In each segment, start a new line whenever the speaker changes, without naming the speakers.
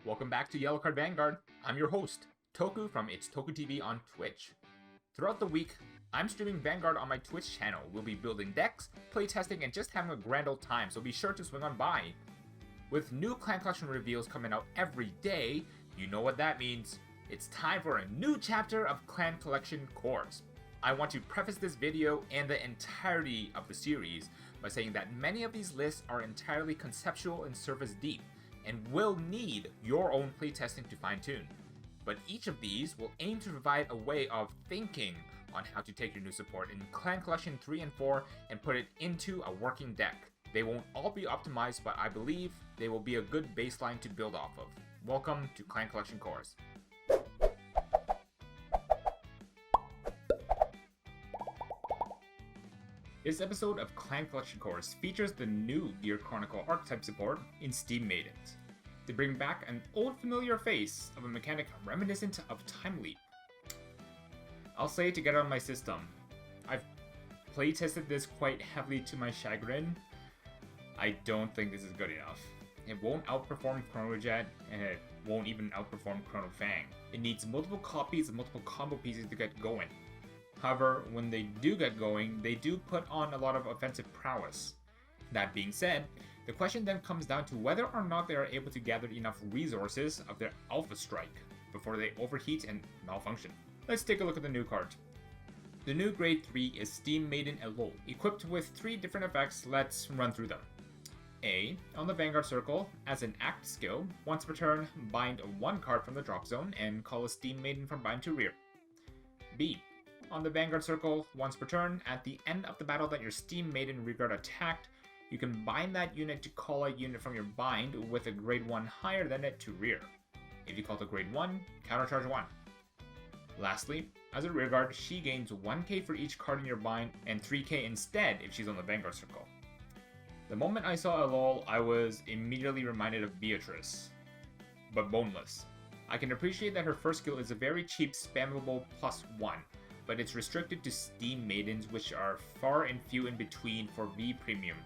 Welcome back to YellowCard Vanguard. I'm your host, Toku from It's Toku TV on Twitch. Throughout the week, I'm streaming Vanguard on my Twitch channel. We'll be building decks, playtesting, and just having a grand old time, so be sure to swing on by. With new clan collection reveals coming out every day, you know what that means. It's time for a new chapter of clan collection cores. I want to preface this video and the entirety of the series by saying that many of these lists are entirely conceptual and surface deep, and will need your own playtesting to fine-tune. But each of these will aim to provide a way of thinking on how to take your new support in Clan Collection 3 and 4 and put it into a working deck. They won't all be optimized, but I believe they will be a good baseline to build off of. Welcome to Clan Collection Cores. This episode of Clan Collection Cores features the new Gear Chronicle archetype support in Steam Maidens. They bring back an old familiar face of a mechanic reminiscent of Time Leap. I'll say to get it on my system, I've playtested this quite heavily to my chagrin. I don't think this is good enough. It won't outperform Chronojet, and it won't even outperform Chrono Fang. It needs multiple copies and multiple combo pieces to get going. However, when they do get going, they do put on a lot of offensive prowess. That being said, the question then comes down to whether or not they are able to gather enough resources of their Alpha Strike before they overheat and malfunction. Let's take a look at the new card. The new Grade 3 is Steam Maiden Elo, equipped with 3 different effects. Let's run through them. A. On the Vanguard Circle, as an act skill, once per turn, bind 1 card from the drop zone and call a Steam Maiden from bind to rear. B. On the Vanguard Circle, once per turn, at the end of the battle that your Steam Maiden rearguard attacked, you can bind that unit to call a unit from your bind with a grade 1 higher than it to rear. If you call the grade 1, countercharge 1. Lastly, as a rearguard, she gains 1k for each card in your bind and 3k instead if she's on the Vanguard Circle. The moment I saw Elol, I was immediately reminded of Beatrice, but boneless. I can appreciate that her first skill is a very cheap spammable +1, but it's restricted to Steam Maidens, which are far and few in between for V Premium,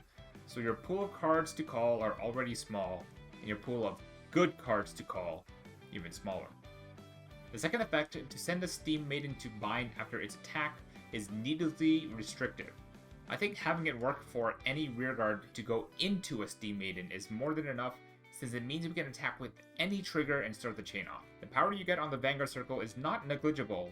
so your pool of cards to call are already small, and your pool of good cards to call even smaller. The second effect, to send a Steam Maiden to bind after its attack, is needlessly restrictive. I think having it work for any rearguard to go into a Steam Maiden is more than enough, since it means we can attack with any trigger and start the chain off. The power you get on the Vanguard Circle is not negligible,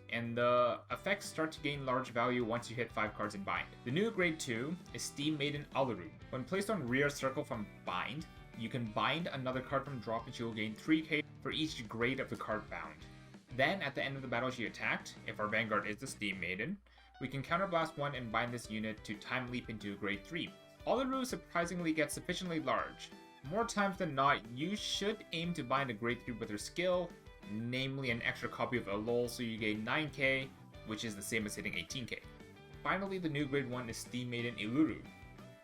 and the effects start to gain large value once you hit 5 cards in bind. The new Grade 2 is Steam Maiden Aluru. When placed on rear circle from bind, you can bind another card from drop and she will gain 3k for each grade of the card bound. Then, at the end of the battle she attacked, if our Vanguard is the Steam Maiden, we can counterblast 1 and bind this unit to time leap into Grade 3. Aluru surprisingly gets sufficiently large. More times than not, you should aim to bind a Grade 3 with her skill, namely an extra copy of Elol, so you gain 9k, which is the same as hitting 18k. Finally, the new Grade 1 is Steam Maiden Iluru.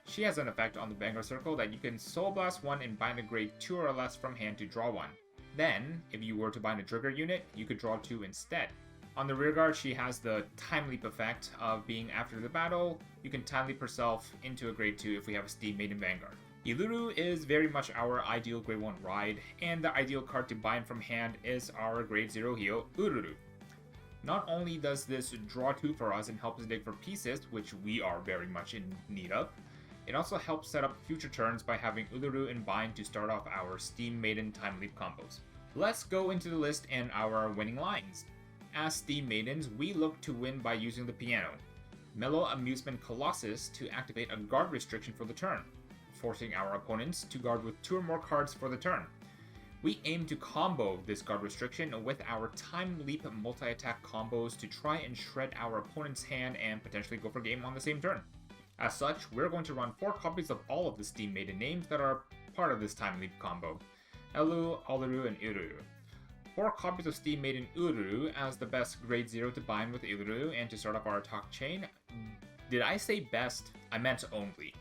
She has an effect on the Vanguard Circle that you can Soul Blast 1 and bind a Grade 2 or less from hand to draw 1. Then, if you were to bind a trigger unit, you could draw 2 instead. On the rearguard, she has the Time Leap effect of being after the battle, you can Time Leap herself into a Grade 2 if we have a Steam Maiden Vanguard. Iluru is very much our ideal Grade 1 ride, and the ideal card to bind from hand is our Grade 0 heel, Ururu. Not only does this draw 2 for us and help us dig for pieces, which we are very much in need of, it also helps set up future turns by having Uluru and bind to start off our Steam Maiden Time Leap combos. Let's go into the list and our winning lines. As Steam Maidens, we look to win by using the piano. Mellow Amusement Colossus to activate a guard restriction for the turn, forcing our opponents to guard with 2 or more cards for the turn. We aim to combo this guard restriction with our Time Leap multi-attack combos to try and shred our opponent's hand and potentially go for game on the same turn. As such, we're going to run 4 copies of all of the Steam Maiden names that are part of this Time Leap combo: Elu, Aluru, and Iruru. 4 copies of Steam Maiden Ururu as the best Grade 0 to bind with Iruru and to start off our attack chain. Did I say best? I meant only.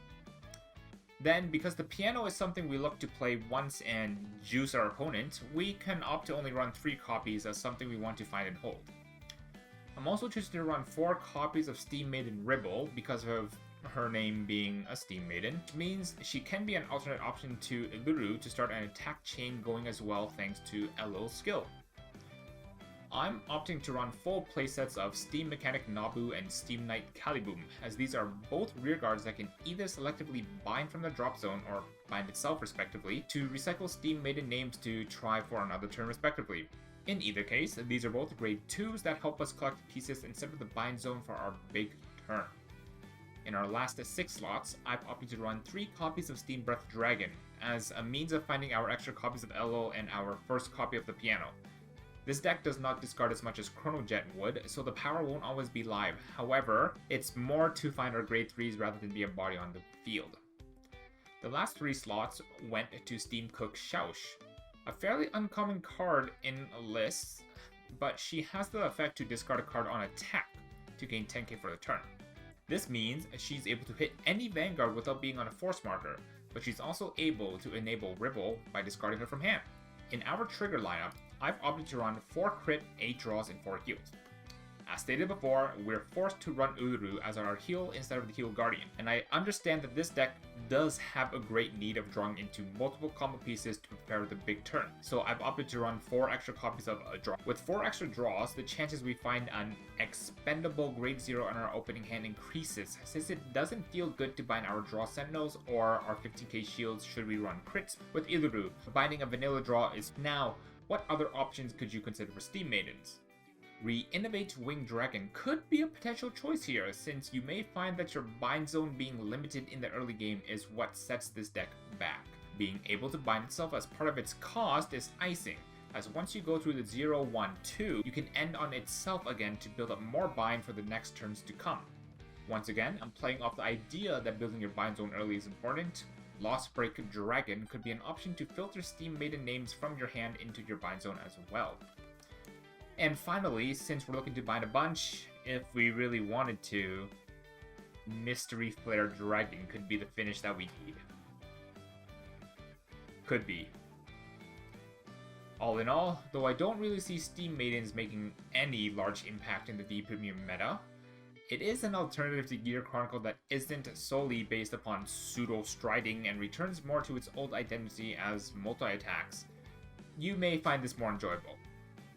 Then, because the piano is something we look to play once and juice our opponent, we can opt to only run 3 copies as something we want to find and hold. I'm also choosing to run 4 copies of Steam Maiden Ribble because of her name being a Steam Maiden, which means she can be an alternate option to Iluru to start an attack chain going as well thanks to Elo's skill. I'm opting to run full playsets of Steam Mechanic Nabu and Steam Knight Caliboom, as these are both rearguards that can either selectively bind from the drop zone or bind itself respectively, to recycle Steam Maiden names to try for another turn respectively. In either case, these are both grade 2s that help us collect pieces instead of the bind zone for our big turn. In our last 6 slots, I've opted to run 3 copies of Steam Breath Dragon, as a means of finding our extra copies of Elo and our first copy of the piano. This deck does not discard as much as Chrono Jet would, so the power won't always be live. However, it's more to find our grade 3s rather than be a body on the field. The last 3 slots went to Steam Cook Xiaosh, a fairly uncommon card in lists, but she has the effect to discard a card on attack to gain 10k for the turn. This means she's able to hit any Vanguard without being on a force marker, but she's also able to enable Ribble by discarding her from hand. In our trigger lineup, I've opted to run 4 crit, 8 draws, and 4 heals. As stated before, we're forced to run Uluru as our heal instead of the heal guardian, and I understand that this deck does have a great need of drawing into multiple combo pieces to prepare the big turn, so I've opted to run 4 extra copies of a draw. With 4 extra draws, the chances we find an expendable grade 0 in our opening hand increases, since it doesn't feel good to bind our draw sentinels or our 15k shields should we run crits. With Iluru, binding a vanilla draw is now. What other options could you consider for Steam Maidens? Re-innovate Winged Dragon could be a potential choice here, since you may find that your bind zone being limited in the early game is what sets this deck back. Being able to bind itself as part of its cost is icing, as once you go through the 0, 1, 2, you can end on itself again to build up more bind for the next turns to come. Once again, I'm playing off the idea that building your bind zone early is important. Lost Break Dragon could be an option to filter Steam Maiden names from your hand into your bind zone as well. And finally, since we're looking to bind a bunch, if we really wanted to, Mystery Flare Dragon could be the finish that we need. Could be. All in all, though I don't really see Steam Maidens making any large impact in the V Premium meta, it is an alternative to Gear Chronicle that isn't solely based upon pseudo-striding and returns more to its old identity as multi-attacks. You may find this more enjoyable.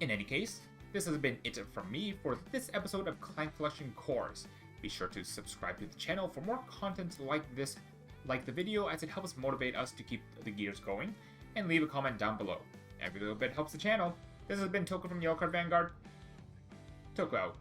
In any case, this has been it from me for this episode of Clan Collection Cores. Be sure to subscribe to the channel for more content like this, like the video as it helps motivate us to keep the gears going, and leave a comment down below. Every little bit helps the channel. This has been Toku from YellowCard Vanguard. Toku out.